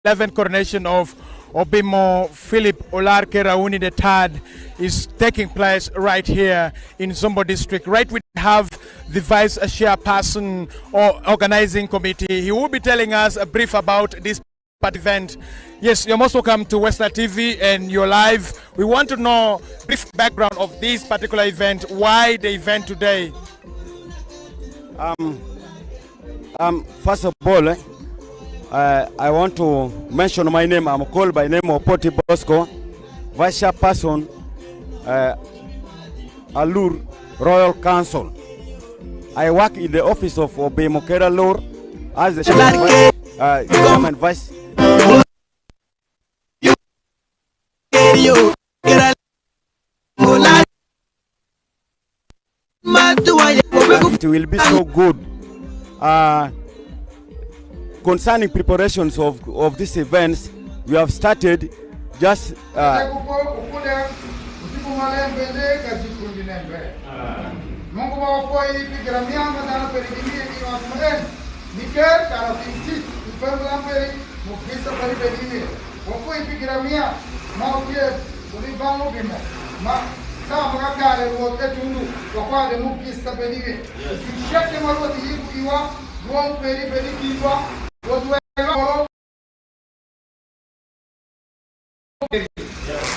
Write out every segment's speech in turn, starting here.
11th coronation of UBIMU PHILLIP OLARKER RAUNI III is taking place right here in Zombo district. Right, we have the vice chairperson or organizing committee. He will be telling us a brief about this event. Yes, you're most welcome to Western TV and you're live. We want to know brief background of this particular event. Why the event today? First of all, I want to mention my name. I'm called by name of Poti Bosco, Vice Chairperson, Alur Royal Council. I work in the office of UBIMU Kerala as the Chairman Vice. It will be so good. Concerning preparations of these events, we have started just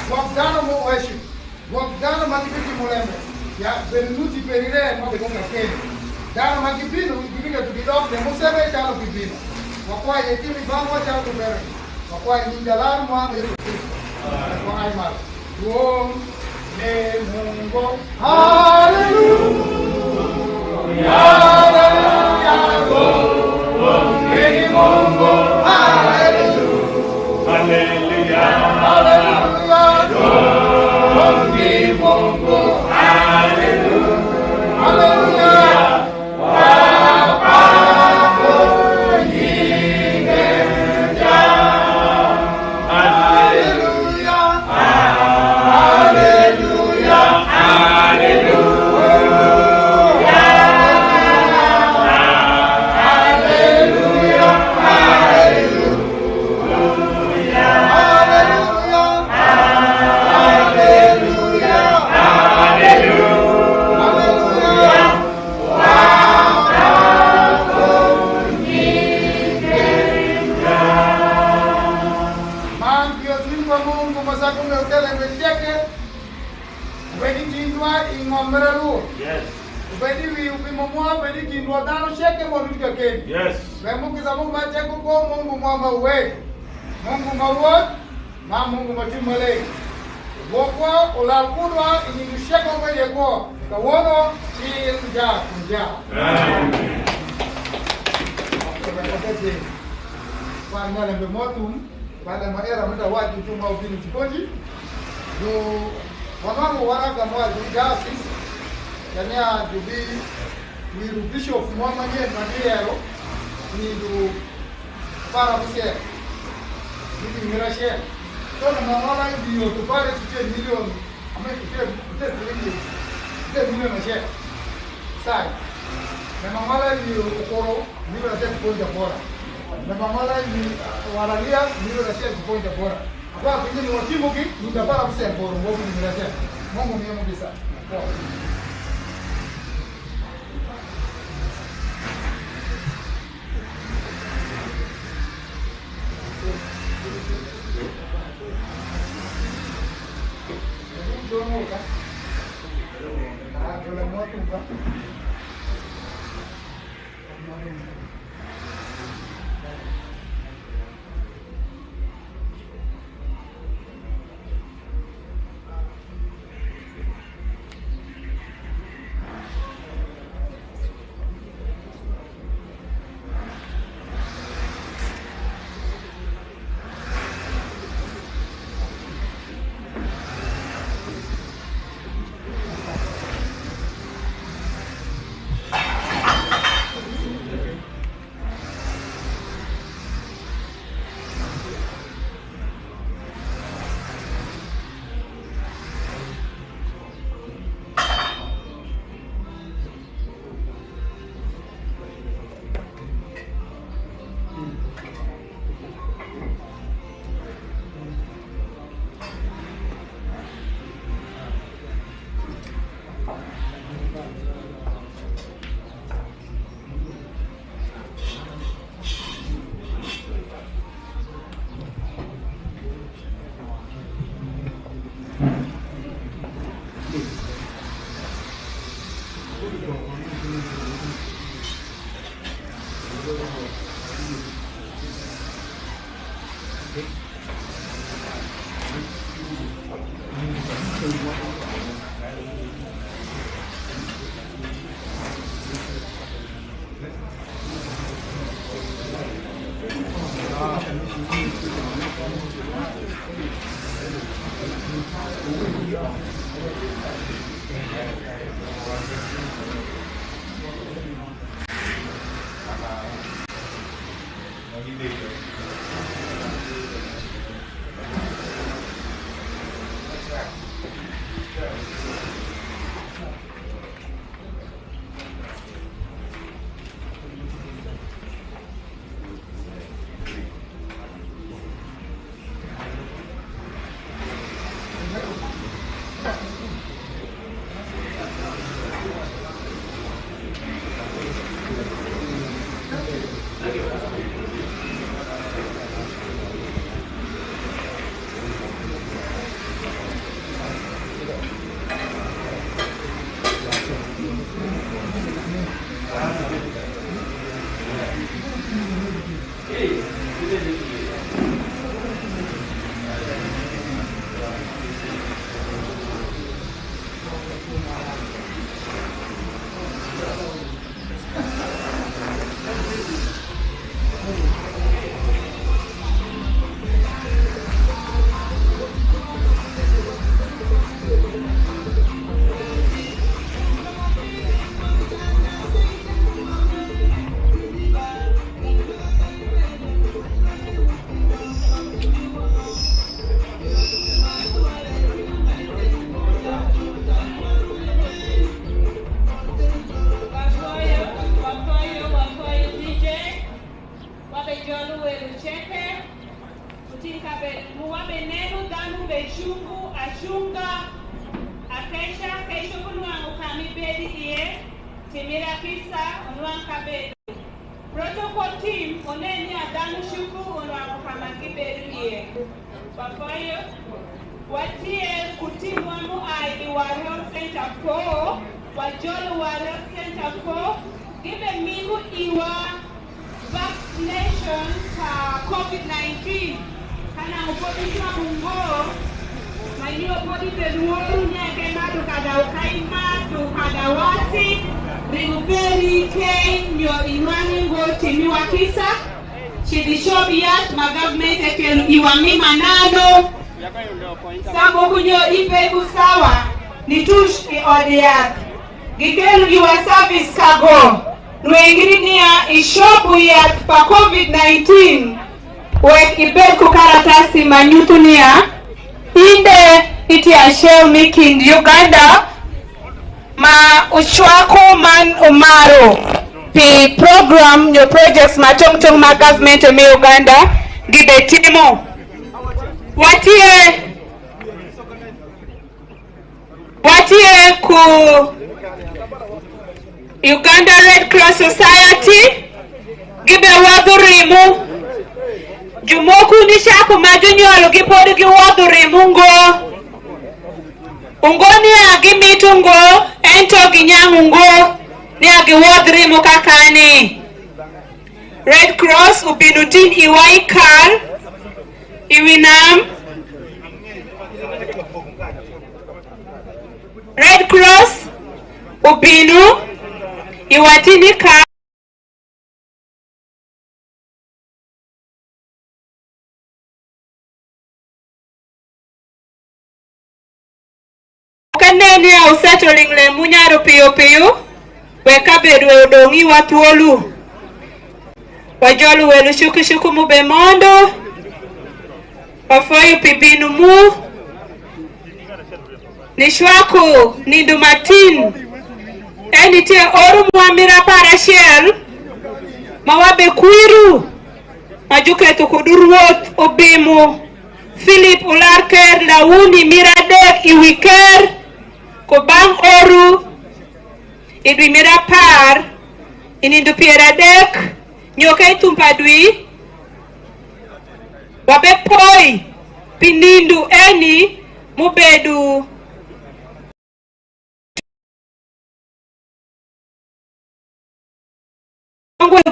Guardano mo oeste, guardano magipiti mulembe, ya benuti perire mo begonga kene. Dano magipino, givinga to bidok, de musebe chalo gipino. Wakwa yetimi bango chalo kubere. Wakwa nindalar mo ang yesu Kristo. Wakwa ay mal. Duom ne mungo. Hallelujah. Hallelujah. Duom ne mungo. Hallelujah. Hallelujah. Yes. Yes. Kanya jubi ni Bishop Mwamanye Mandiyero ni para você. Ini mira share. So na mama ndio tupale tuje milioni. Ama tuje milioni share. Sai. Na mama ndio ukoro ndio na share kuja bora. Na mama ndio waralia ndio na share kuja bora. Kwa kwenye ni watimu ki ndio para você bora ngo ni mira share. Mungu ni mbisa. Protocol team oneni adanu shuku onwakukamakiberiye. Bafayo watie kutimwamu ai wa health center ko wajolo wa health center ko give migu iwa vaccination for COVID-19 kana upodishwa bungo mayo podi teluoru nyeke madu kada ukaima tu kada wasi Riguberi Kenyo Imani Ngoti Miwa Kisa Shidishobiyat Magavment Ekelu Iwami Manado Sambo kunyo ipe usawa Nitush Odiat Gikelu Iwa Service Kago Nuengirinia Ishobu Yat Pa COVID-19 wek ibed ku karatasi manyutunia inde itiashew ni kind Uganda ma uchwako man umaro pi program nyo projects matong ma government me Uganda gibetimo watie ku Uganda Red Cross Society gibe wadhurimu jumoku ni shako majunyolo gipodi gi wadhurimu ungo ni agimitu ngo ento ginyangu ngo ni agi wadhurimu kakani Red Cross ubinutin iwaikal iwinam Red Cross ubinu iwatini ka kanene au settling le munyaro piyo weka bedwe udongi watuolu wajolu welu shuku mube mondo wafoyu pibinu mu nishwaku nindu matin enite oru mwamira parashel mawabe kuiru majuke tukuduruot UBIMU PHILLIP OLARKER RAUNI miradek iwiker kobang oru idwi mirapar inindu pieradek nyoke tumpadwi wabe poi pinindu eni mubedu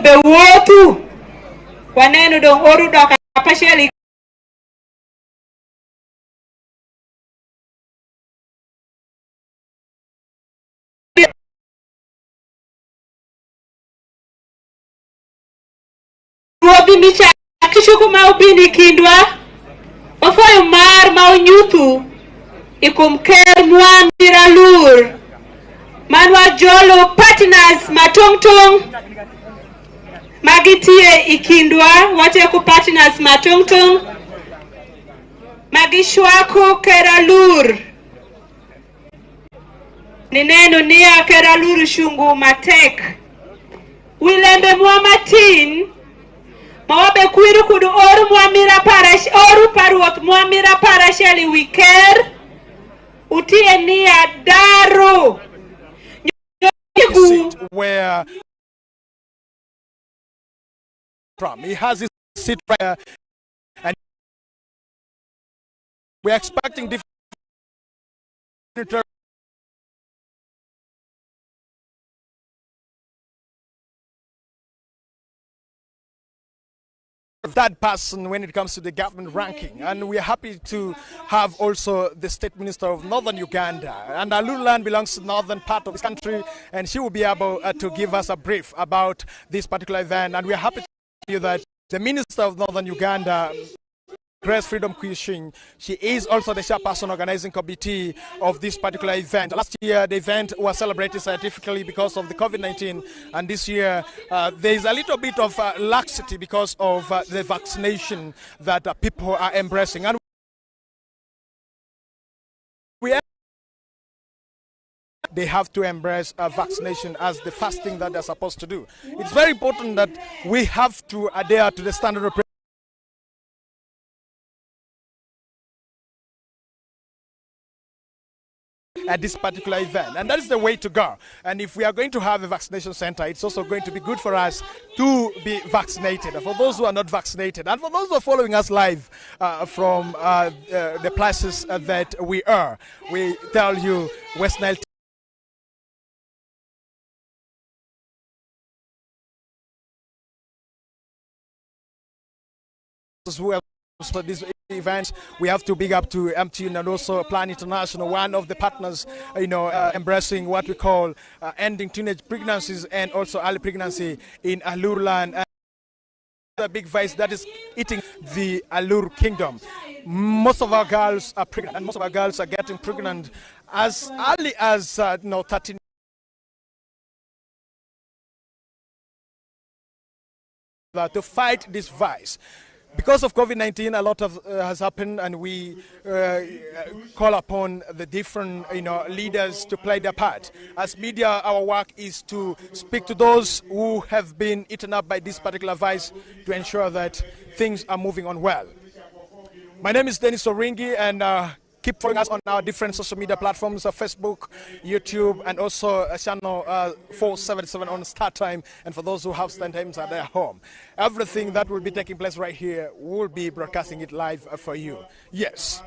be wotu wanenu dong oru doka pasheli wodi micha kishuku maubini kindwa ofoyo mar maunyutu ikumker mwamira lur manwa jolo partners matongtong magitie ikindwa wate ku partners matongtong magishwako keralur nineno niya keralur shungu matek wilembe mwa matin mawabe kuiru kudu oru mwamira parash oru paruot mwamira parasheli wiker utie niya daro where from he has his seat right, and we're expecting different that person when it comes to the government ranking, and we're happy to have also the state minister of northern Uganda, and Aluland belongs to the northern part of this country, and she will be able to give us a brief about this particular event. And we're happy to tell you that the minister of northern Uganda, Grace Freedom Quishing, she is also the chairperson organizing committee of this particular event. Last year the event was celebrated scientifically because of the COVID-19, and this year there is a little bit of laxity because of the vaccination that people are embracing. And they have to embrace vaccination as the first thing that they're supposed to do. It's very important that we have to adhere to the standard of at this particular event, and that is the way to go. And if we are going to have a vaccination center, it's also going to be good for us to be vaccinated, for those who are not vaccinated, and for those who are following us live from the places that we are. We tell you West Nile who have for this event. We have to big up to MTN and also Plan International, one of the partners, embracing what we call ending teenage pregnancies and also early pregnancy in Alurland. The big vice that is eating the Alur kingdom. Most of our girls are pregnant, and most of our girls are getting pregnant as early as 13. To fight this vice. Because of COVID-19, a lot of has happened, and we call upon the different leaders to play their part. As media, our work is to speak to those who have been eaten up by this particular virus to ensure that things are moving on well. My name is Dennis Oringi, and keep following us on our different social media platforms, Facebook, YouTube, and also channel 477 on Start Time. And for those who have Start Times at their home, everything that will be taking place right here, we'll be broadcasting it live for you. Yes.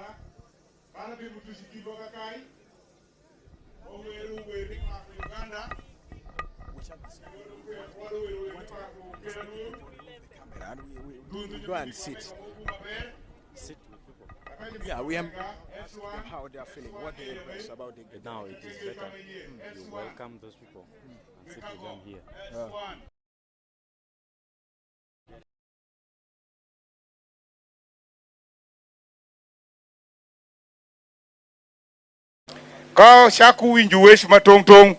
Go and sit. Yeah, we have how they are feeling, what they impress about the game. Now it is better. You welcome those people and sit with them here. Ka shaku winju wesh matong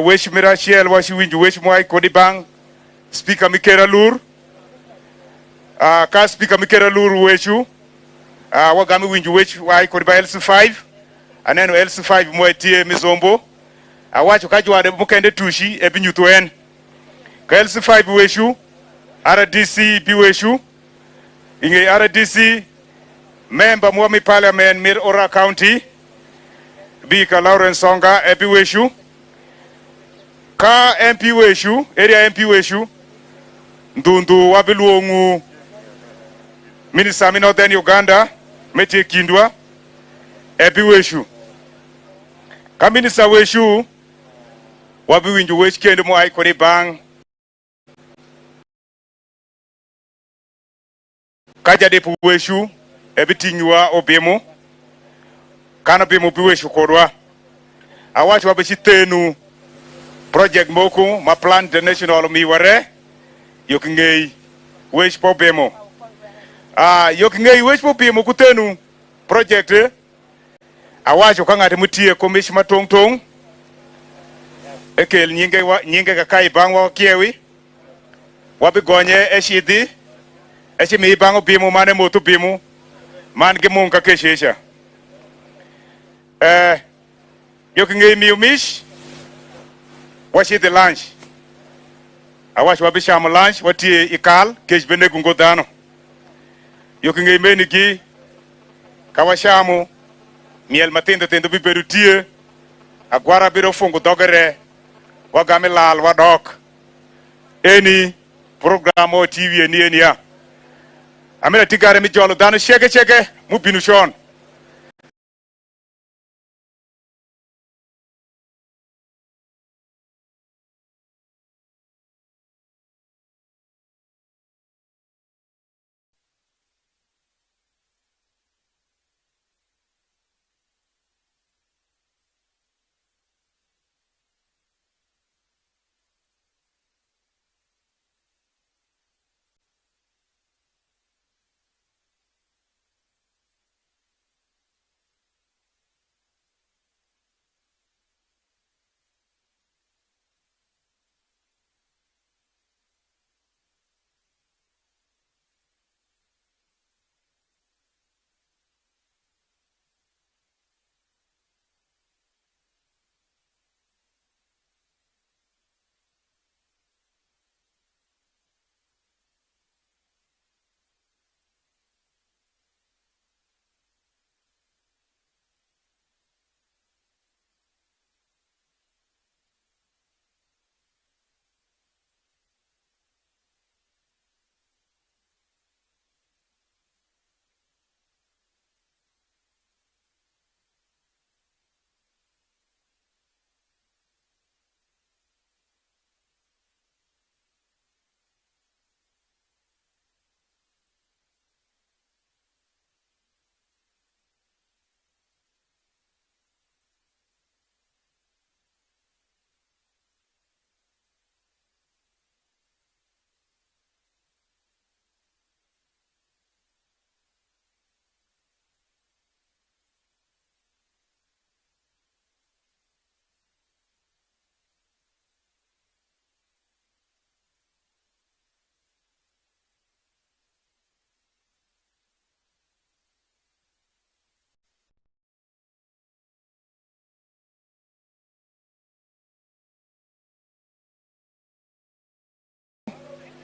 wesh mirachiel washi winju wesh mwai kodibang speaker mikera lur ka speaker mikera lur weshu wagami winju wesh wai kodiba LC5 aneno LC5 mwetie mizombo awacho kajwade mukende tushi ebinyuto en ka LC5 weshu RDC biweshu inge RDC member mwami parliament mir Ora County Bika Lawrence Songa MP Weshu ka MP Weshu area MP Weshu ndundu wabiluongu Minister mi Northern Uganda Meti Kindwa MP Weshu ka Minister Weshu wabiwinju wesh kende mo ai kore bang kaja de Weshu ebitingwa obemo kana be mo biwe shukorwa awacho abishitenu project moko ma plan international mi ware yokingei wesh pobemo yokingei wesh pobemo kutenu project awacho kangate mutie komish matong ekel nyinge ka kai bangwa kiewi wabigonye eshidi eshimi bango bimo mane moto bimo man gemunga keshesha yokinge miumish washi the lunch awash wabisham lunch wati ikal kej bene gungo dano yokinge menigi kawashamu miel matendo tendo biberutie agwara biro fungu dogere wagame lal wadok eni program o TV eni ya amena tigare mi jolo dano cheke mu binu shon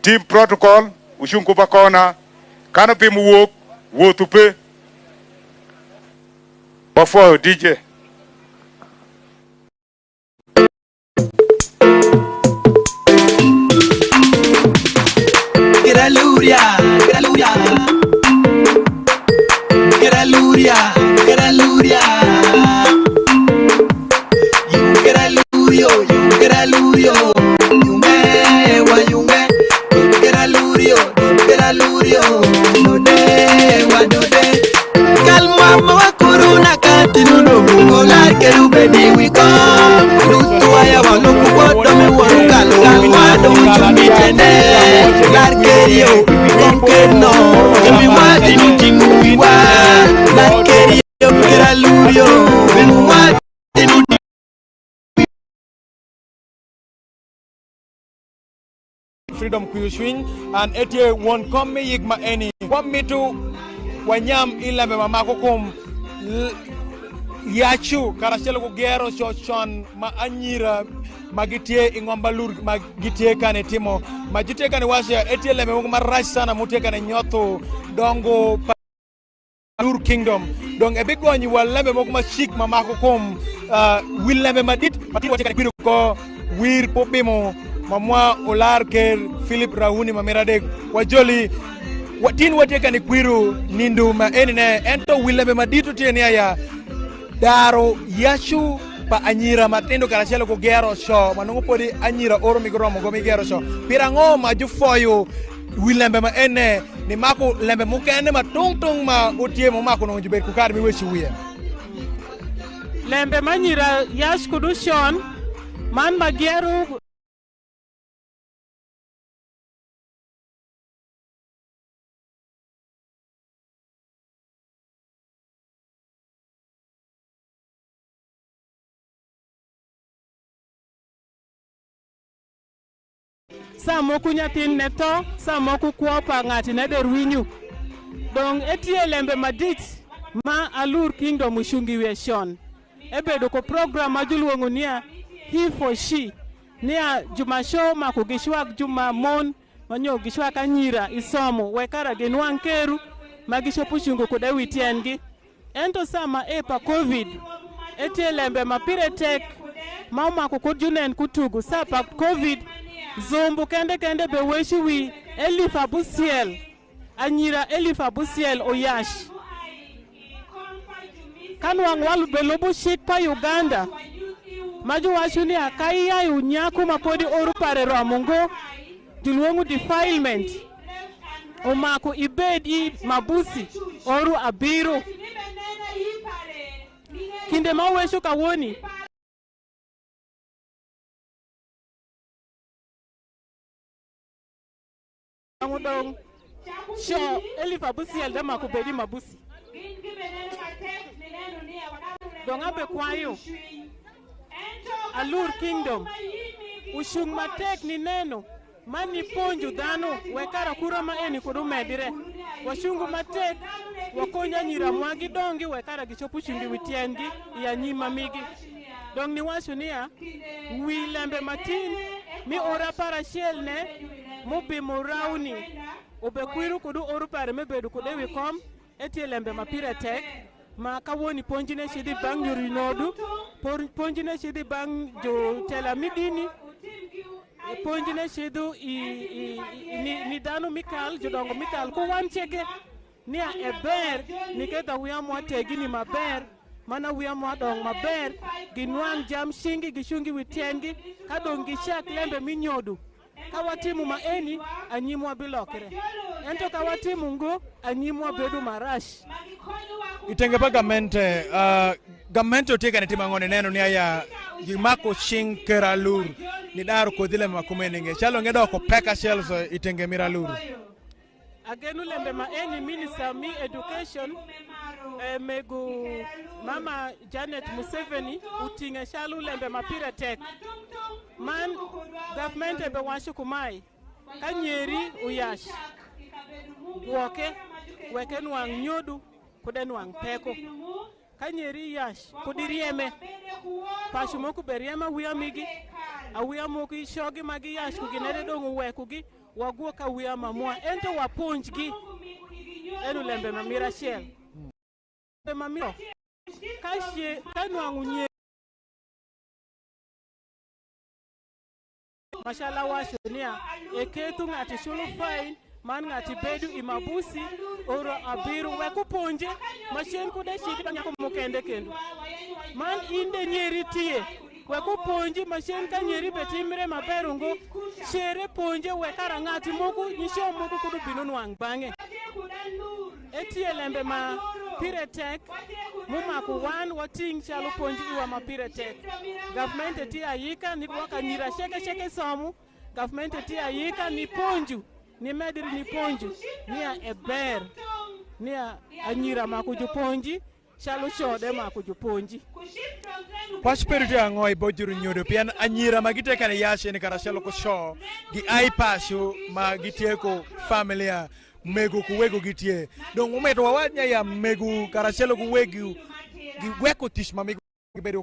team protocol ushung kupa kona kana pe mu wo tupe before DJ. Geraluria, Geraluria, Geraluria, Geraluria. You Geralurio, you Geralurio, you me, wa you me. Geralurio, Geralurio, no de, wa no de. Calma, ma corona cantinuno, OLARKER ubedi we come. Lutu aya wa luku bodo me waru calma, don't you meet ene. Larkerio, conquerno, mi mati no timu wa. Larkerio, Geralurio, mi mati no. Freedom Kuyuswing and etie won come me yigma any. One me to wanyam ilambe mamako kum yachu karachelo ko gero chochon ma anyira magitie ingombalur magitie kane timo magitie kane washa etie lembe mo marash sana mutie kane nyotho dongo lur kingdom donc e bigo ni walembe mo ma chic mamako kum willembe madit patio kane biru ko wir popimo mamwa OLARKER PHILLIP RAUNI mamirade wajoli watin wateka ni kwiru nindu ma enine ento willembe maditu tienia ya daro yashu pa anyira matendo karachelo ko gero sho manungo podi anyira oro migromo go migero sho pirango maju foyo willembe ma ene ni mako lembe mukene ma tongtong ma otie mo mako no jibet ku kar mi weshi wiye lembe manyira yash kudu shon man magero Samoku nyatin neto, samoku kuopa ngati neder winyu. Dong etie lembe madit ma alur kingdom ushungi weshon. Ebedo ko program majuluongo nia he for she. Nia juma show makugishwak juma mon manyo gishwak anyira isomo wekara genwang keru magishopu shungo kude witiengi. Ento sama epa COVID etie lembe mapire tek mauma kukujunen kutugu sapa COVID zombo kende be weshi wi elifa busiel anyira elifa busiel oyash kanwang walu belobu shik pa Uganda maju washuni akai ya unyaku mapodi oru pare romungo julwengu defilement omako ibedi mabusi oru abiru kinde maweshu kawoni Dong sho elifa busi elda makubedi mabusi donga be kwayo alur kingdom ushung matek ni neno mani ponju dano wekara kura ma eni kudu medire washungu matek wakonya nyira mwagi dongi wekara gichopu shungi witiengi ya nyima migi dong ni washunia wilembe matin mi ora para shell ne UBIMU RAUNI obekwiru kudu oru pare mebedu kudewi kom etie lembe mapire tek ma kawoni ponjine shidi bang yuri nodu ponjine shidi bang jo tela midini ponjine shidu ni danu mikal jodongo mikal ko wanchege nia eber niketa huyamwa tegi ni maber mana huyamwa dong maber ginwang jam shingi gishungi witiengi kadongi shak lembe minyodu kawatimu maeni anyimwa bilokre ento kawatimu ngo anyimwa bedu marash itenge pa gamente oteka ne timangone neno ni aya gimako shing keralur ni daru kodile makumenenge chalo ngedo ko peka shells itenge miralur agenu lembe maeni minister mi education megu mama Janet Museveni utinge shalu lembe mapire tek man government ebe washu kumai kanyeri uyash woke weken wang nyodu kuden wang peko kanyeri yash kudirieme pashumoku beriema wiyamigi awia moki shogi magi yash ku ginere dongo we ku gi waguo ka wia mamwa ento wapunjgi enu lembe mamira shel mamiro kashe kanwangu nye mashallah washunia eketu ngati shulu fine man ngati bedu imabusi oro abiru we kuponje mashen kude shiti banyako mukende kendo man inde nyeri tie we kuponje mashen ka nyeri betimre maberungo shere ponje we karangati moku nyisho moku kudu binunu wang bange etie lembe ma piretek mumaku wan wating chalu ponji iwa ma piretek government eti ayika ni waka nyira sheke somu government eti ayika ni ponju ni mediri ni ponju ni eber ni anyira makuju ponji chalu shode makuju ponji kwa spiritu ya ngoi bojuru nyodo pian anyira magite kane yashe ni karashalo ko show gi ai pasho magite ko familia megu kuwego gitie donc umeto wawanya ya megu karashelo kuwegu giweko tishma megu gibedo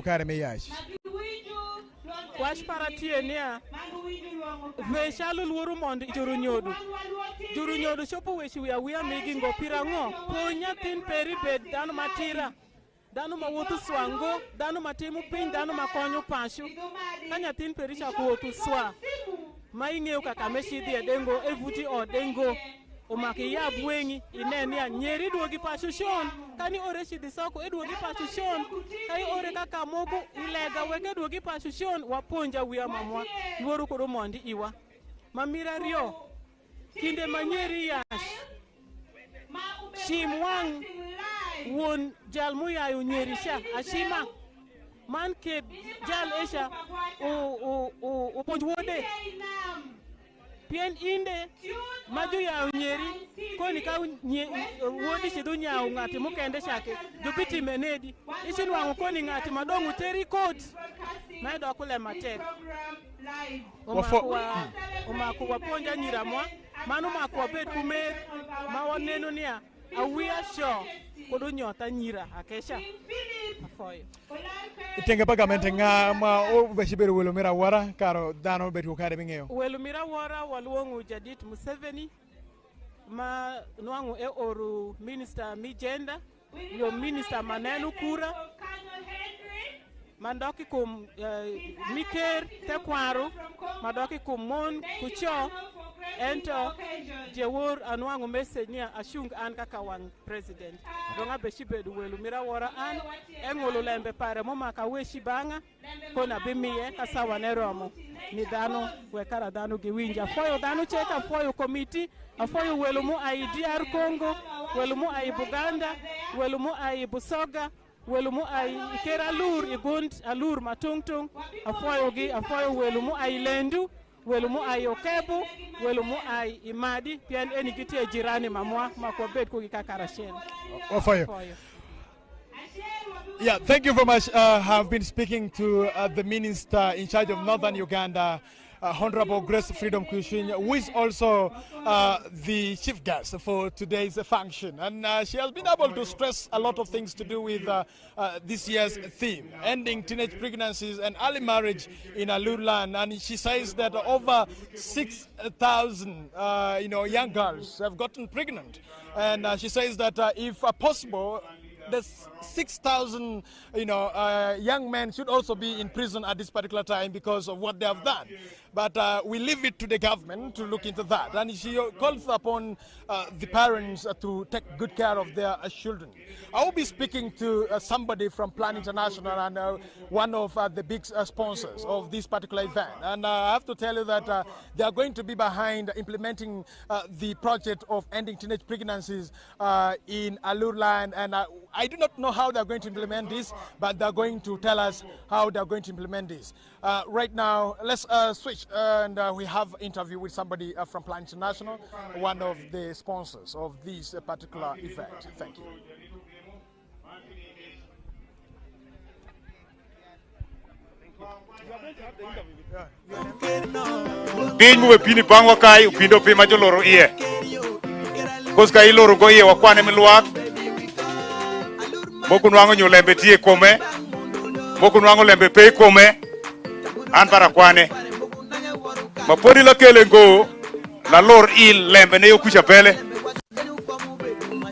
kare meyash wash paratie nia ve shalu luru mondi juru nyodu shopo weshi wia megi ngo pirango ponya tin peri bed danu matira danu mawutu swango danu matimu pin danu makonyo pashu kanya tin perisha kuotu swa mainge kaka meshidi edengo evuti odengo umaki ya bwengi ineni ya nyeri duogi pashu shon kani ore shidi soko eduogi pashu shon kai ore kaka moku ilega wege duogi pashu shon waponja wia mamwa nworu kuru mondi iwa mamira rio kinde manyeri yash shimwang won jalmu ya unyerisha ashima man ke jal esha o ponjwode pien inde maju ya unyeri ko ni ka wodi shidu nya ngati mukende shake jupiti menedi ishin wangu ko ni ngati madongu teri coat maido kule matek omakuwa ponja nyiramwa manu makuwa bet kumer mawoneno nia awia sho kodo nyota nyira akesha afoyo itenge pagamente nga ma o besibero welo mira wara karo dano betu kare bingeo welo mira wara walwongu jadit Museveni ma nwangu e oru minister mijenda yo minister manenu kura mandoki kum miker tekwaro madoki kum mon kucho ento jewor anwangu message nia ashung an kaka wang president donga beshibedu welu mira wora an engolo lembe pare mo maka weshi banga kona bimiye kasawa neromo ni dano wekara dano giwinja foyo dano cheka foyo committee afoyo welu mu ai DR Congo welu mu ai Buganda welu mu ai Busoga welu mu ai Ikera Lur Igund Alur Matungtung afoyo welu mu ai Lendu welu mu ai Okebu welu mu ai Imadi pian enigitie jirani mamwa makobet ko gikakarashen afoyo. Yeah, thank you very much. Have been speaking to the minister in charge of Northern Uganda, Honorable Grace Freedom Kushin, who is also the chief guest for today's function. And she has been able to stress a lot of things to do with this year's theme, ending teenage pregnancies and early marriage in Alurland. And she says that over 6,000 young girls have gotten pregnant. And she says that if possible, the 6,000 young men should also be in prison at this particular time because of what they have done. But we leave it to the government to look into that. And she calls upon the parents to take good care of their children. I will be speaking to somebody from Plan International and one of the big sponsors of this particular event. And I have to tell you that they are going to be behind implementing the project of ending teenage pregnancies in Alurland. And I do not know how they're going to implement this, but they're going to tell us how they're going to implement this. Right now, let's switch, and we have an interview with somebody from Plan International, one of the sponsors of this particular event. Thank you. Pin mu pini bangwa kai upindo pe majoloro iye koska iloro go iye wakwane milwak Moku nwango nyolembe tie kome. Moku nwango lembe pay kome. An parakwane. Mapodi la kelengo. La lor il lembe ne yokusha pele.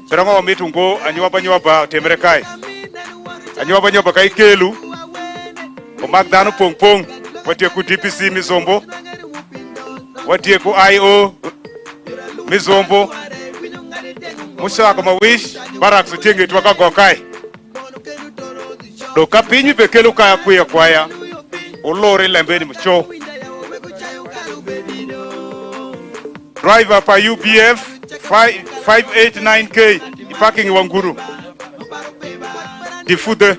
Perango mitungo anywa temre kai. Anywa kai kelu. O magdano pong pong. Watie ku DPC Mizombo. Watie ku IO Mizombo. Musa ko mawish barak su tingi twaka gokai. Do kapinyi bekelu kaya kuya kwaya. O lori lembe ni mcho. Driver pa UBF 589K parking Wanguru. Difude.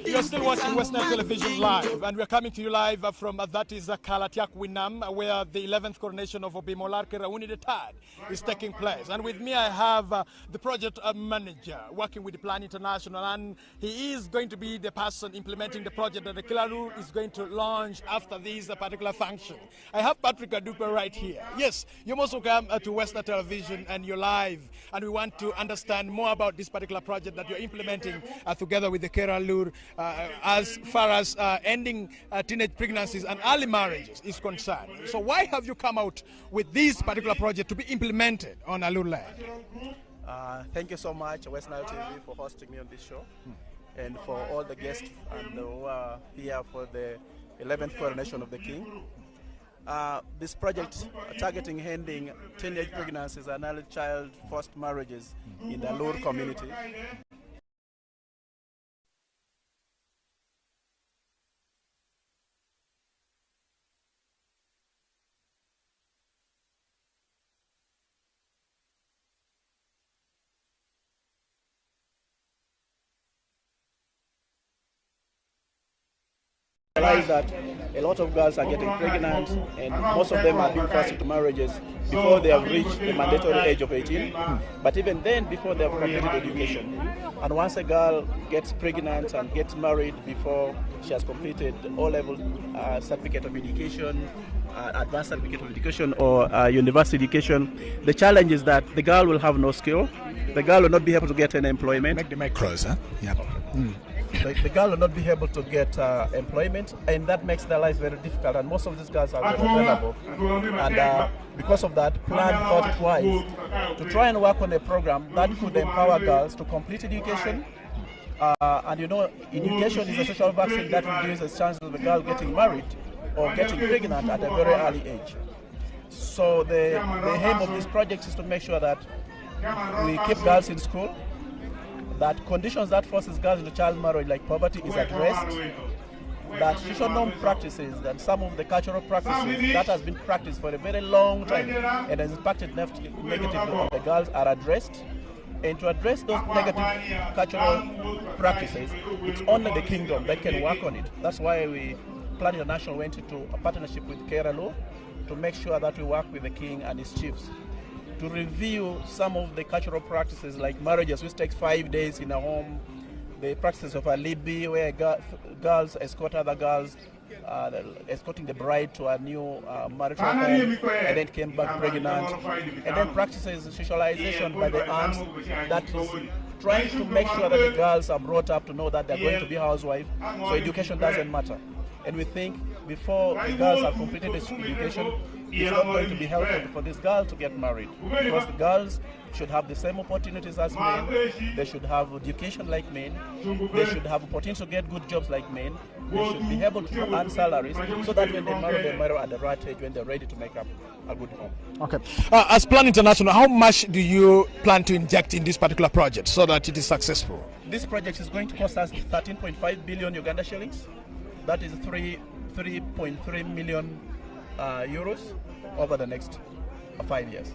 You're still watching Western Television Live, and we're coming to you live from that is Kalatiak Winam, where the 11th coronation of OLARKER RAUNI III is taking place. And with me I have the project manager working with the Plan International, and he is going to be the person implementing the project that the Kilaru is going to launch after this particular function. I have Patrick Adupa right here. Yes, you're most welcome to Western Television, and you're live, and we want to understand more about this particular project that you're implementing together with the Kilaru as far as ending teenage pregnancies and early marriages is concerned. So why have you come out with this particular project to be implemented on Alur land? Thank you so much, West Nile TV, for hosting me on this show, and for all the guests and who are here for the 11th coronation of the King. This project targeting ending teenage pregnancies and early child forced marriages in the Alur community. Realize that a lot of girls are getting pregnant, and most of them are being forced into marriages before they have reached the mandatory age of 18, but even then before they have completed education. And once a girl gets pregnant and gets married before she has completed O-level certificate of education, advanced certificate of education, or university education, the challenge is that the girl will have no skill, the girl will not be able to get an employment. Make the mic closer. Yeah. The girl will not be able to get employment, and that makes their life very difficult, and most of these girls are very vulnerable. And because of that, Plan thought twice to try and work on a program that could empower girls to complete education. And you know, education is a social vaccine that reduces the chances of a girl getting married or getting pregnant at a very early age. So the aim of this project is to make sure that we keep girls in school, that conditions that forces girls into child marriage like poverty is addressed, that social norm practices, that some of the cultural practices that has been practiced for a very long time and has impacted negatively on the girls are addressed. And to address those negative cultural practices, it's only the kingdom that can work on it. That's why Plan International went into a partnership with Kerala to make sure that we work with the king and his chiefs to review some of the cultural practices like marriages, which takes 5 days in a home, the practices of a libi, where girls escort other girls, escorting the bride to a new marital home, and then came back pregnant, and then practices socialization by the aunts that is trying to make sure that the girls are brought up to know that they're going to be housewives, so education doesn't matter. And we think before the girls have completed this education, it's not going to be helpful for this girl to get married, because the girls should have the same opportunities as men, they should have education like men, they should have opportunity to get good jobs like men, they should be able to earn salaries, so that when they marry at the right age, when they're ready to make up a good home. Okay. As Plan International, how much do you plan to inject in this particular project so that it is successful? This project is going to cost us 13.5 billion Uganda shillings. That is 3.3 million euros over the next 5 years.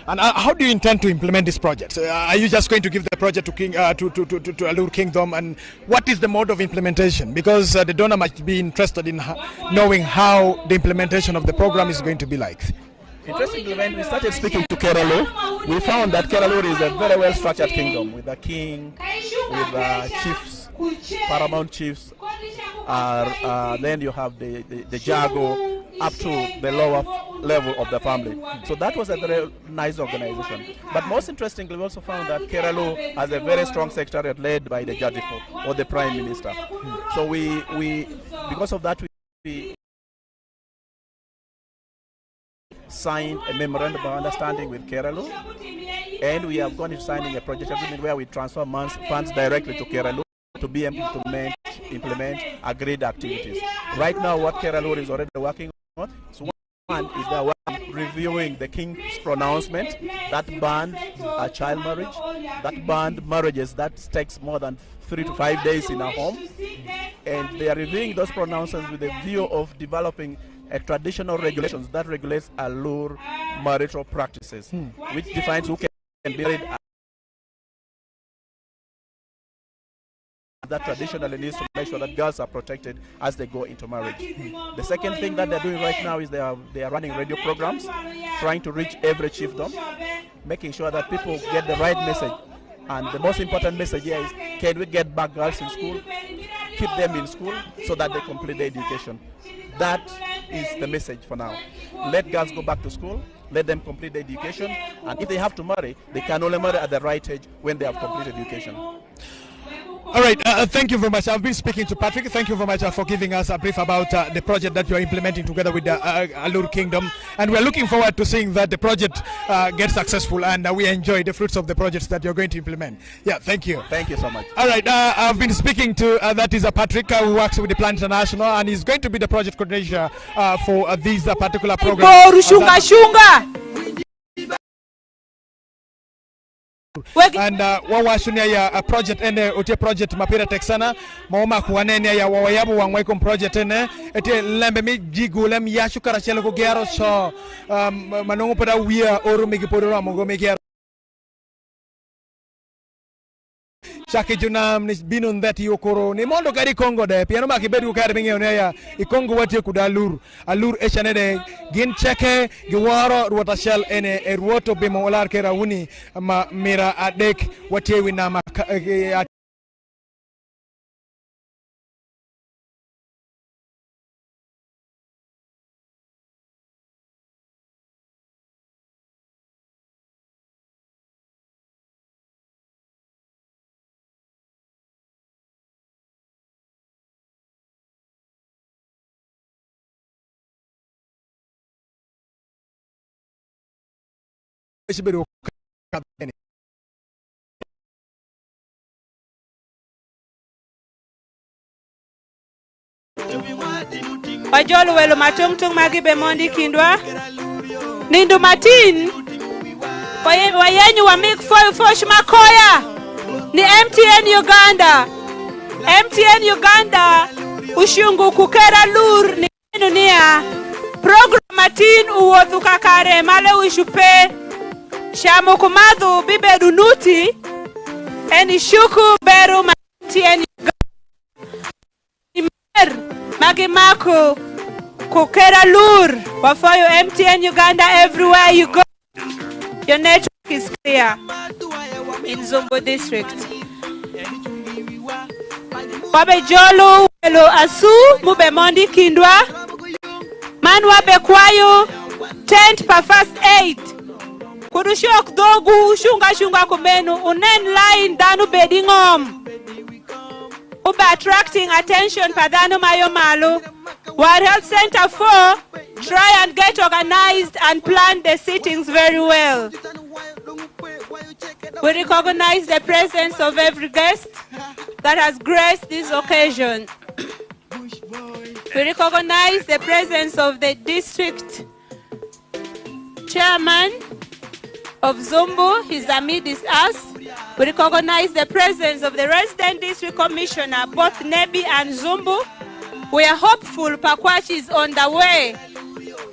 And how do you intend to implement this project? Are you just going to give the project to Alur Kingdom, and what is the mode of implementation? Because the donor might be interested in knowing how the implementation of the program is going to be like. Interestingly, when we started speaking to Kerala, we found that Kerala is a very well-structured kingdom with a king, with chiefs, paramount chiefs. Then you have the Jago, up to the lower level of the family. So that was a very nice organization. But most interestingly, we also found that Keralu has a very strong secretariat led by the Jadipo, or the Prime Minister. So we because of that, we signed a memorandum of understanding with Keralu, and we have gone into signing a project agreement where we transfer funds directly to Keralu to be able to implement agreed activities. Right now, what Keralu is already working on, so one is the one reviewing the King's pronouncement that banned child marriage, that banned marriages that takes more than 3 to 5 days in a home, and they are reviewing those pronouncements with a view of developing a traditional regulations that regulates Alur marital practices, which defines who can be married. That traditionally needs to make sure that girls are protected as they go into marriage. The second thing that they're doing right now is they are running radio programs, trying to reach every chiefdom, making sure that people get the right message. And the most important message here is, can we get back girls in school, keep them in school so that they complete their education. That is the message for now. Let girls go back to school, let them complete their education, and if they have to marry, they can only marry at the right age when they have completed education. All right, thank you very much. I've been speaking to Patrick. Thank you very much for giving us a brief about the project that you're implementing together with the Alur Kingdom. And we're looking forward to seeing that the project gets successful and we enjoy the fruits of the projects that you're going to implement. Yeah, thank you. Thank you so much. All right, I've been speaking to, that is Patrick, who works with the Plan International, and he's going to be the project coordinator for these particular programs. And wawashunia ya project ene utie project mapira texana maoma kuanene ya wawayabu wangwaikum project ene ete lembe mi jigulem ya shukara chelo ko gero so manongo pada wia oru migi podoro mongo mi gero Shaki junam ni binun that yokoro ni mondo gari Congo de piano maki bedu kare binge oneya I Congo wati kuda alur echane de gin cheke giwaro ruota shell ene ruoto bimo OLARKER RAUNI ma mira adek wati wina ma Wajolu welo matungtung magi bemondi kindwa nindu matin wayenyu wa mik fosh makoya ni MTN Uganda ushungu kukera lur ni nunia program matin uwothu kakare male ushupe shamu kumadu bibe dunuti eni shuku beru MTN Uganda Magimako Kukera Lur Wafoyo MTN Uganda everywhere you go. Your network is clear in Zumbu district. Wabe Jolo Welo Asu Mube Mondi Kindwa Manwa Bekwayo tent pa first aid Kurushok dogu shunga kumenu unen line danu bedingom Uba attracting attention padano mayo malu. World Health Center 4 try and get organized and plan the sittings very well. We recognize the presence of every guest that has graced this occasion. We recognize the presence of the district chairman of Zumbu, he's amidst us. We recognize the presence of the resident district commissioner, both Nebi and Zumbu. We are hopeful Pakwachi is on the way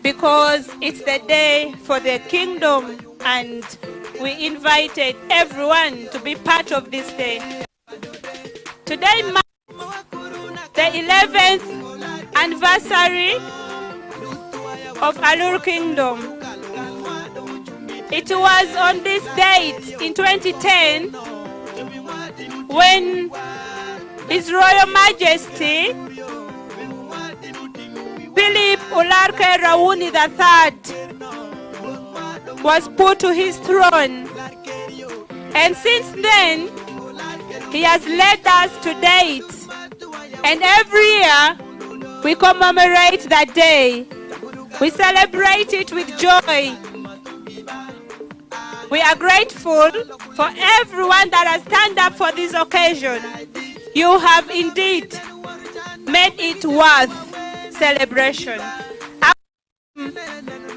because it's the day for the kingdom and we invited everyone to be part of this day. Today marks the 11th anniversary of Alur Kingdom. It was on this date in 2010 when His Royal Majesty PHILLIP OLARKER RAUNI III was put to his throne. And since then, he has led us to date. And every year, we commemorate that day. We celebrate it with joy. We are grateful for everyone that has stand up for this occasion. You have indeed made it worth celebration.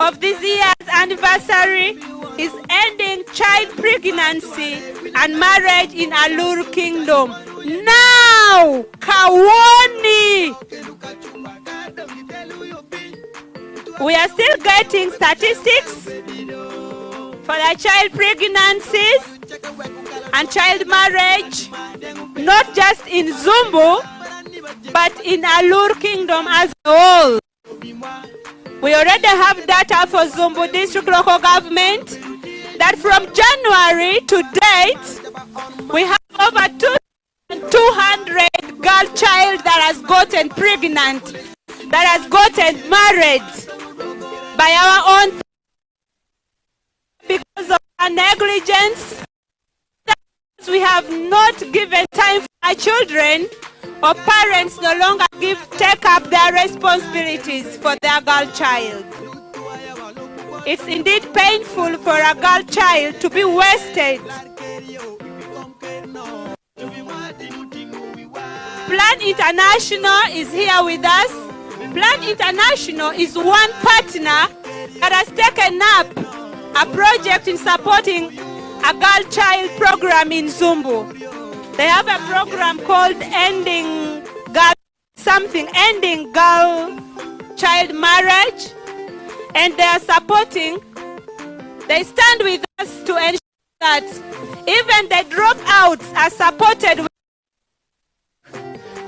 Of this year's anniversary is ending child pregnancy and marriage in Alur Kingdom. Now, Kawoni! We are still getting statistics for the child pregnancies and child marriage, not just in Zumbu, but in Alur Kingdom as a whole. We already have data for Zumbu District Local Government that from January to date, we have over 200 girl child that has gotten pregnant, that has gotten married by our own because of our negligence. We have not given time for our children, or parents no longer take up their responsibilities for their girl child. It's indeed painful for a girl child to be wasted. Plan International is here with us. Plan International is one partner that has taken up a project in supporting a girl child program in Zumbu. They have a program called Ending Girl Child Marriage, and they are supporting, they stand with us to ensure that even the dropouts are supported with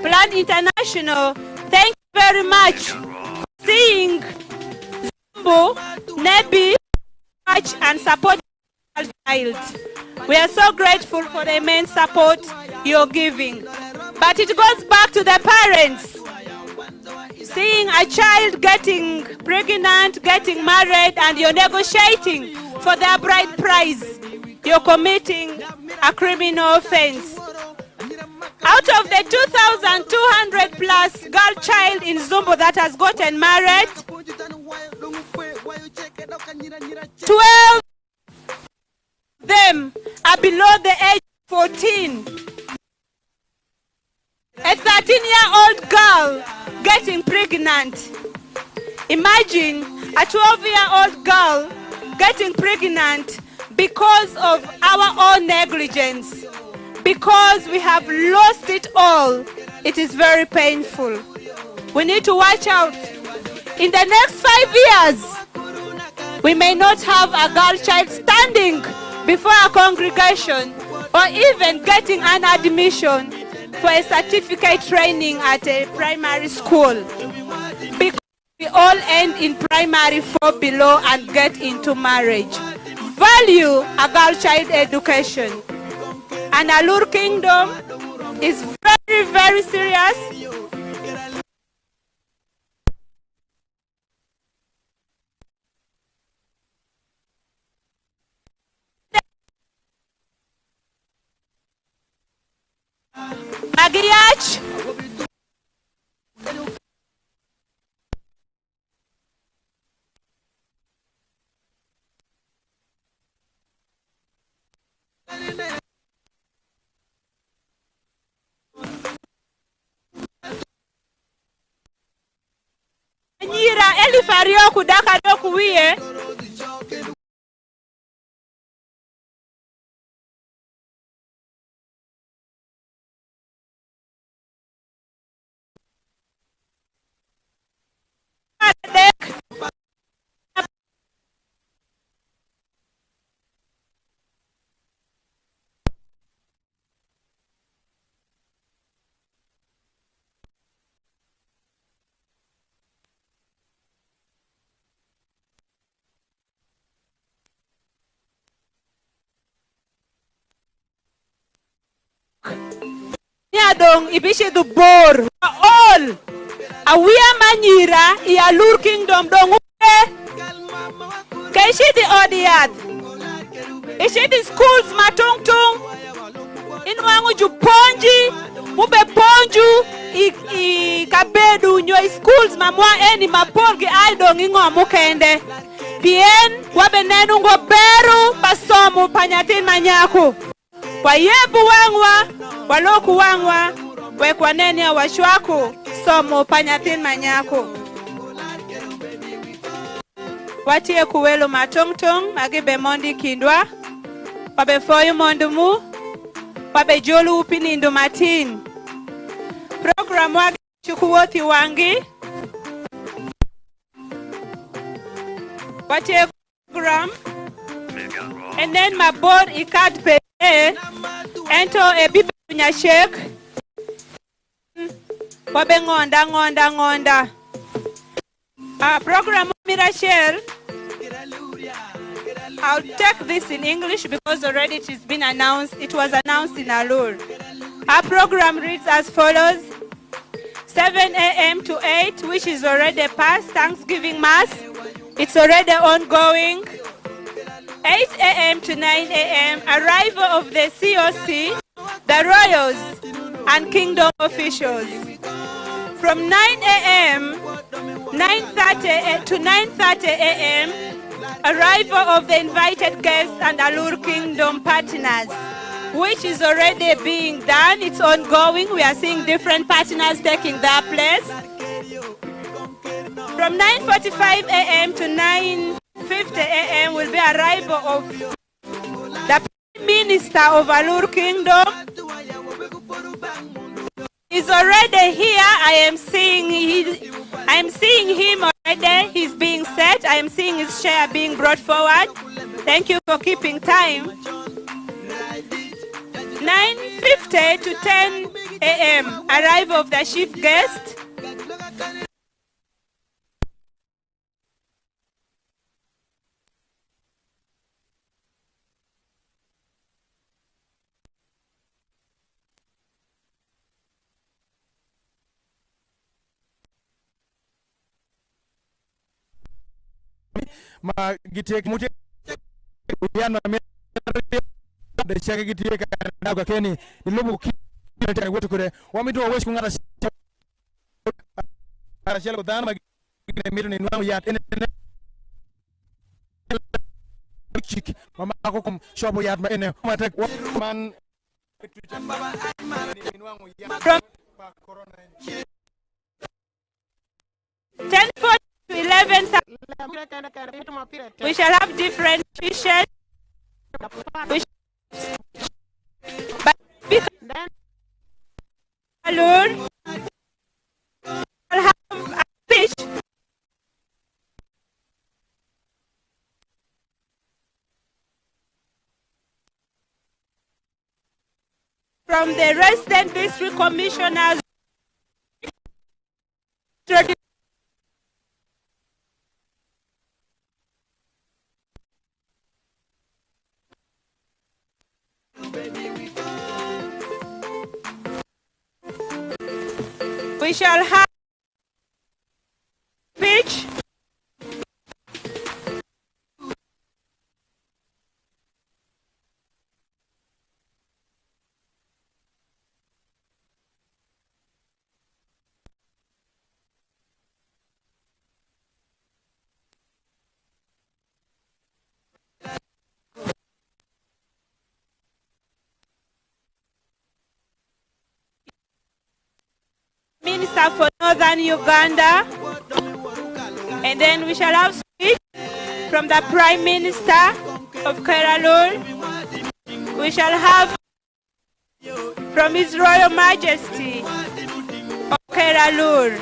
Plan International. Thank you very much for seeing Zumbu, Nebi, and support the child. We are so grateful for the immense support you're giving. But it goes back to the parents. Seeing a child getting pregnant, getting married, and you're negotiating for their bride price, you're committing a criminal offense. Out of the 2,200 plus girl child in Zumbu that has gotten married, 12 them are below the age of 14. A 13-year-old girl getting pregnant. Imagine a 12-year-old girl getting pregnant because of our own negligence. Because we have lost it all. It is very painful. We need to watch out. In the next 5 years, we may not have a girl child standing before a congregation or even getting an admission for a certificate training at a primary school, because we all end in primary 4 below and get into marriage. Value a girl child education. And Alur Kingdom is very, very serious. Magiyach. Nyira elifario kudaka dokuwie. Nyadong ibishi du bor all awia manyira ya Alur Kingdom dong kay shidi odiyad ishidi schools matungtung inwangu ju ponji mube ponju i kabedu nyo schools mamwa eni mapolgi ay dong ingo mukende bien wabe nenu ngo beru pasomu panyatin manyaku kwa yebu wangwa waloku wangwa wekwa neni ya washwaku somo panyatin manyaku watie kuwelo matongtong magibe mondi kindwa wabe foyu mondumu wabe jolu upinindu matin program wagi chukuwoti wangi watie program and then my board ikat pe ento e bibe nyashek wabe ngonda program Mirachel. I'll take this in English because already it has been announced. It was announced in Alur. Our program reads as follows: 7 a.m. to 8, which is already past Thanksgiving Mass. It's already ongoing. 8 a.m. to 9 a.m. arrival of the COC, the royals, and kingdom officials. From 9 a.m. 9:30 to 9:30 a.m. arrival of the invited guests and Alur Kingdom partners, which is already being done. It's ongoing. We are seeing different partners taking their place. From 9:45 a.m. to 9:50 a.m. will be arrival of the Prime Minister of Alur Kingdom. He's already here. I am seeing him already. He's being set. I am seeing his chair being brought forward. Thank you for keeping time. 9:50 to 10 a.m. arrival of the chief guest. ma gitek muti yan ma de chaka gitek ka ga keni ilubu ki ta woto ko de wami do wes ko ngata ara shelo dan ma gine miru ni nwamu ya ene chik mama ko kom shobo ya ma ene ma tek man from 10:40 to 11, we shall have different fishes. But Alur will have a fish from the resident district commissioners. We shall have pitch, Minister for Northern Uganda, and then we shall have speech from the Prime Minister of Kerala. We shall have from His Royal Majesty of Kerala.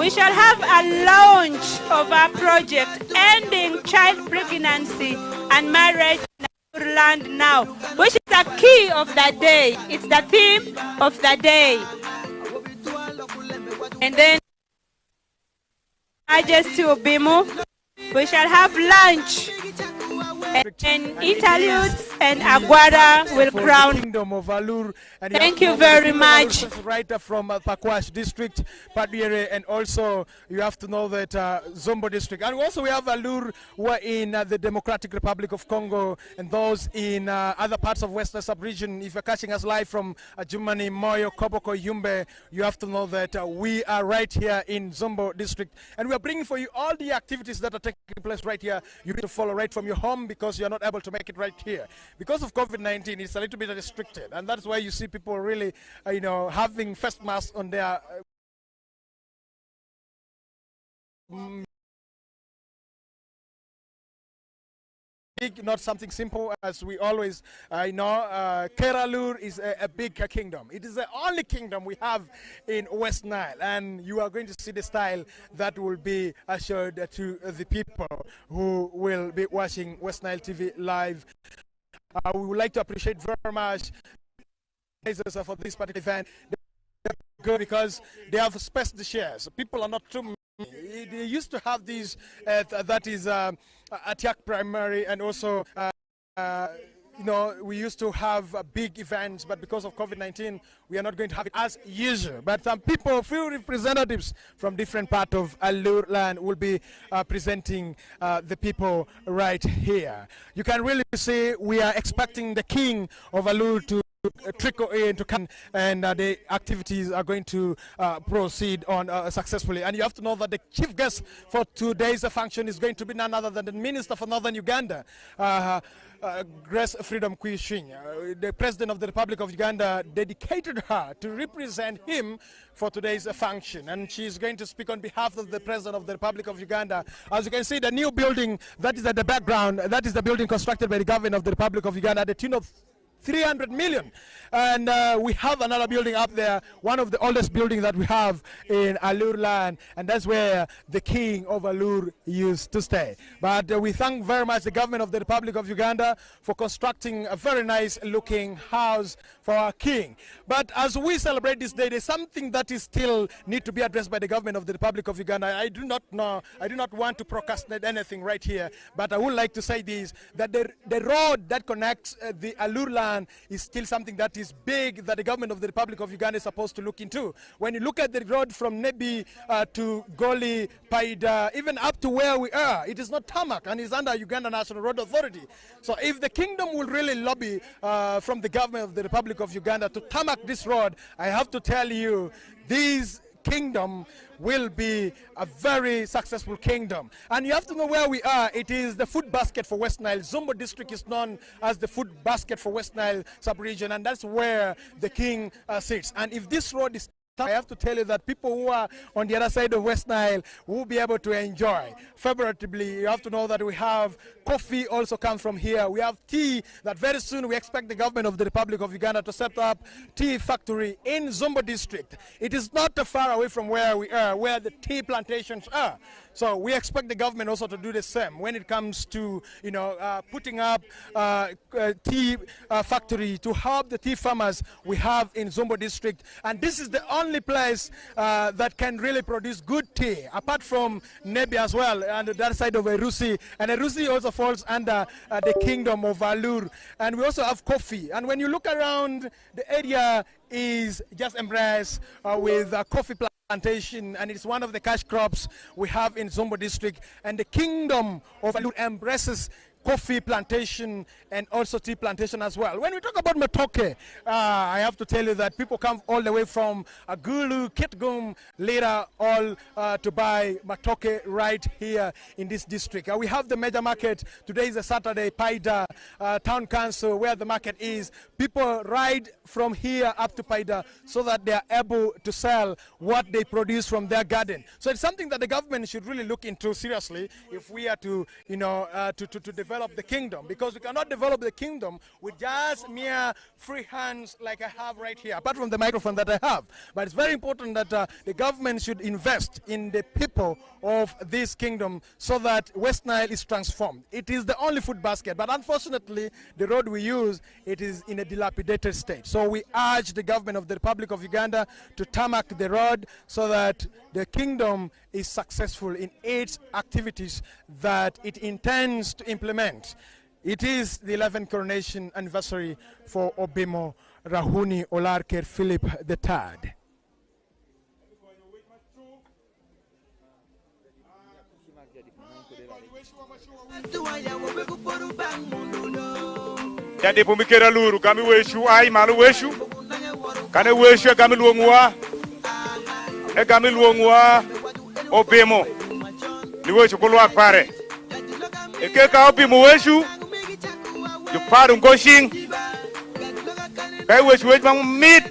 We shall have a launch of our project ending child pregnancy and marriage in our land now, which is the key of the day. It's the theme of the day. And then Majesty UBIMU, we shall have lunch And interludes and Aguada will crown. Kingdom of Alur. And Thank you very much. Right from Pakwash district, Padire, and also you have to know that Zombo district. And also we have Alur who are in the Democratic Republic of Congo and those in other parts of Western sub-region. If you're catching us live from Jumani, Moyo, Koboko, Yumbe, you have to know that we are right here in Zombo district. And we are bringing for you all the activities that are taking place right here. You need to follow right from your home because you're not able to make it right here. Because of COVID-19, it's a little bit restricted. And that's why you see people really, having face masks on their not something simple as we always know. Keralur is a big kingdom. It is the only kingdom we have in West Nile, and you are going to see the style that will be assured to the people who will be watching West Nile TV live. We would like to appreciate very much for this particular event. They're good because they have spaced the shares. People are not too many. They used to have these, that is attack primary, and also, we used to have big events, but because of COVID-19, we are not going to have it as usual. But some people, few representatives from different parts of Alur land will be presenting the people right here. You can really see we are expecting the king of Alur to trickle in to come, and the activities are going to proceed on successfully. And you have to know that the chief guest for today's function is going to be none other than the Minister for Northern Uganda, Grace Freedom Kwishinya. The President of the Republic of Uganda dedicated her to represent him for today's function, and she's going to speak on behalf of the President of the Republic of Uganda. As you can see, the new building that is at the background, that is the building constructed by the government of the Republic of Uganda at the tune of 300 million. And we have another building up there, one of the oldest buildings that we have in Alur land, and that's where the king of Alur used to stay. But we thank very much the government of the Republic of Uganda for constructing a very nice looking house for our king. But as we celebrate this day, there's something that is still need to be addressed by the government of the Republic of Uganda. I do not want to procrastinate anything right here, but I would like to say this, that the road that connects the Alur land is still something that is big, that the government of the Republic of Uganda is supposed to look into. When you look at the road from Nebi to Goli, Paida, even up to where we are, it is not tarmac and is under Uganda National Road Authority. So if the kingdom will really lobby from the government of the Republic of Uganda to tarmac this road, I have to tell you, this kingdom will be a very successful kingdom. And you have to know where we are. It is the food basket for West Nile. Zombo district is known as the food basket for West Nile sub-region, and that's where the king sits. And if this road is, I have to tell you that people who are on the other side of West Nile will be able to enjoy. Favorably, you have to know that we have coffee also comes from here. We have tea that very soon we expect the government of the Republic of Uganda to set up tea factory in Zombo district. It is not far away from where we are, where the tea plantations are. So we expect the government also to do the same when it comes to, putting up tea factory to help the tea farmers we have in Zombo district. And this is the only place that can really produce good tea, apart from Nebi as well, and the other side of Erusi. And Erusi also falls under the kingdom of Alur. And we also have coffee. And when you look around, the area is just embraced with coffee plantation, and it's one of the cash crops we have in Zombo district. And the kingdom of Alur embraces coffee plantation and also tea plantation as well. When we talk about matoke, I have to tell you that people come all the way from Agulu, Kitgum, Lira, all to buy matoke right here in this district. We have the major market. Today is a Saturday, Paida Town Council, where the market is. People ride from here up to Paida so that they are able to sell what they produce from their garden. So it's something that the government should really look into seriously if we are to, to develop the kingdom, because we cannot develop the kingdom with just mere free hands like I have right here, apart from the microphone that I have. But it's very important that the government should invest in the people of this kingdom so that West Nile is transformed. It is the only food basket, but unfortunately the road we use, it is in a dilapidated state. So we urge the government of the Republic of Uganda to tarmac the road so that the kingdom is successful in its activities that it intends to implement. It is the 11th coronation anniversary for OBIMU RAUNI OLARKER PHILLIP III. Jadi pumikira luru kami weshu ai malu weshu kane weshu kami luongwa kami luongwa OBIMU ni weshu kulwa pare eke ka OBIMU weshu you paru ngoshing kai weshu wech bang mit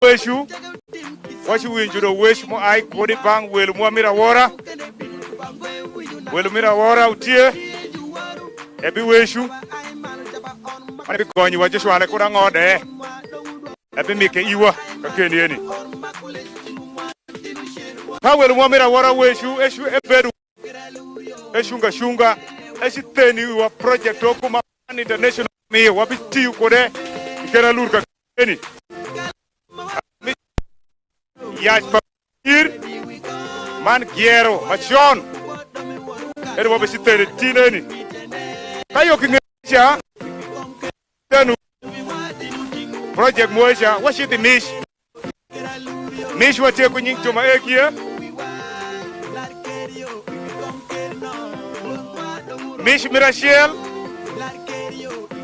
weshu washu winjuro weshu mo ai kodi bang welu mo mira wora utie ebi weshu ari gonyi waje shwale kura ngode ebi mike iwa kakeni eni pa welu mo mira wora weshu eshu eberu shunga teni wa project okuma international me wabiti kode ikera lurka eni Yaj Bakir Man Giero Machon Ero Babisitere Tineni Kayo Kingesha Tenu Project Moesha Washiti Mish Wate Kunying Toma Ekia Mish Mirachel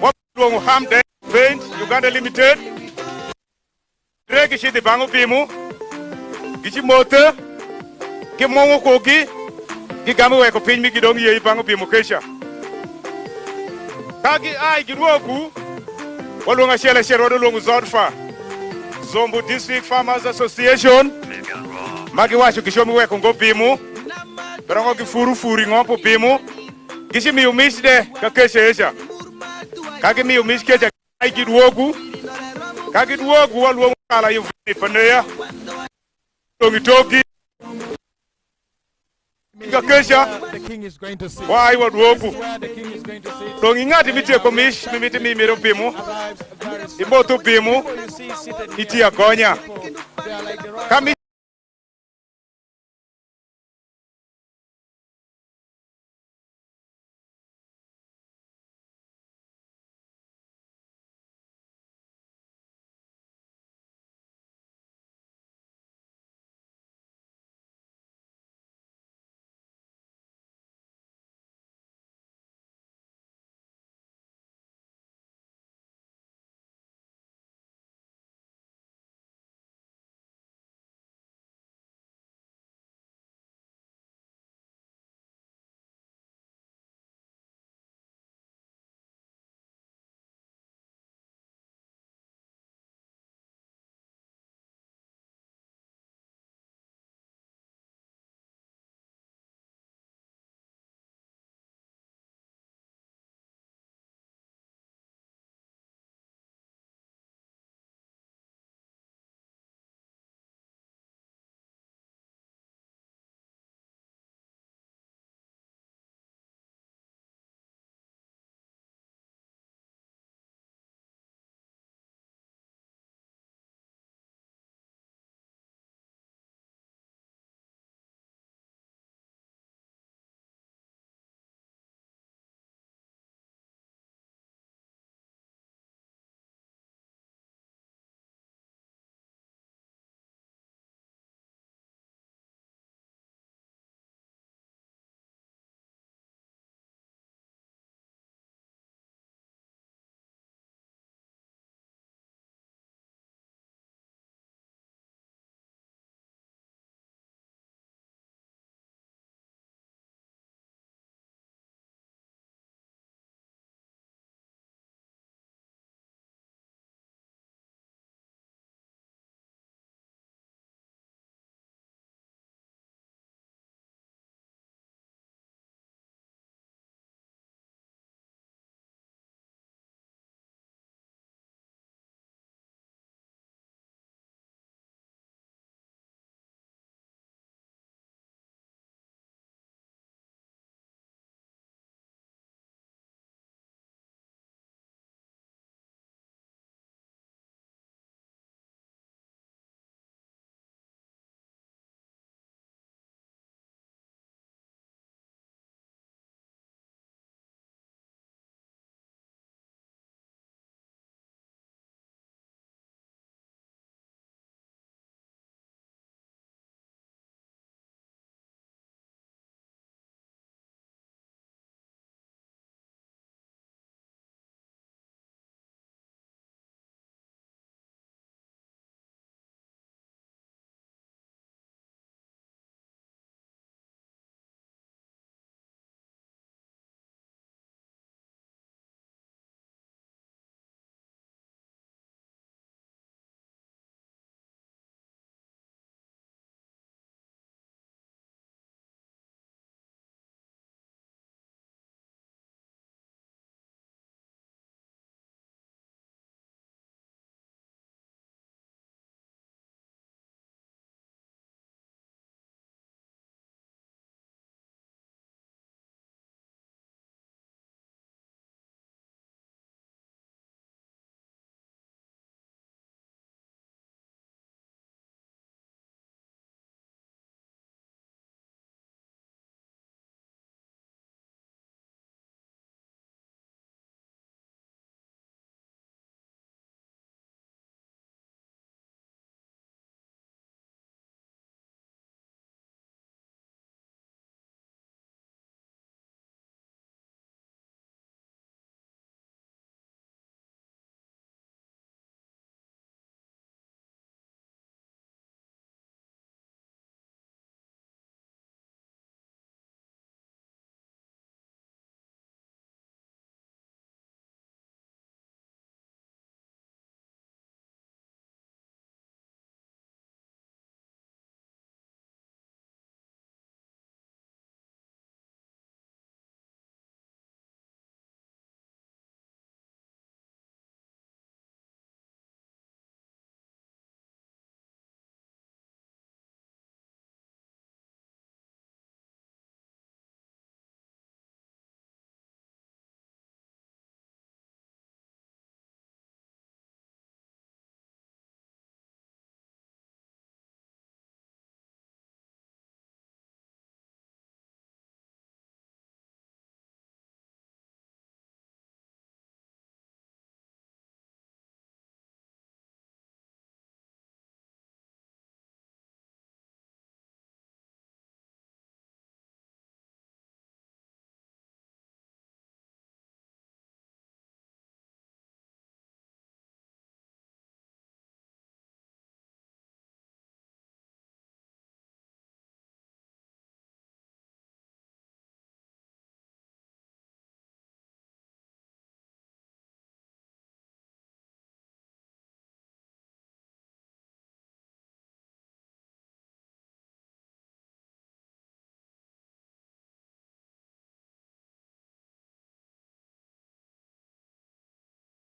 Wapu Hamden Bench Uganda Limited Drake Shiti Bango Pimu Gichi motor, ki mongo koki, ki gamu weko pinmi ki dongi ye bango OBIMU kesha. Kagi ai giruoku, walunga shela shero walungu Zodfa, Zombu District Farmers Association, magi washu kishomi weko OBIMU, berongo ki furi ngopo OBIMU, gichi mi umish de kakesha esha. Kagi mi umish kesha ai giruoku, kagi giruoku walungu kala yuvini paneya. The king is going to see. Why would woku? The king is going to see. Dongingati miti komish, miti mimiro OBIMU. Imoto OBIMU. Iti agonya. Kami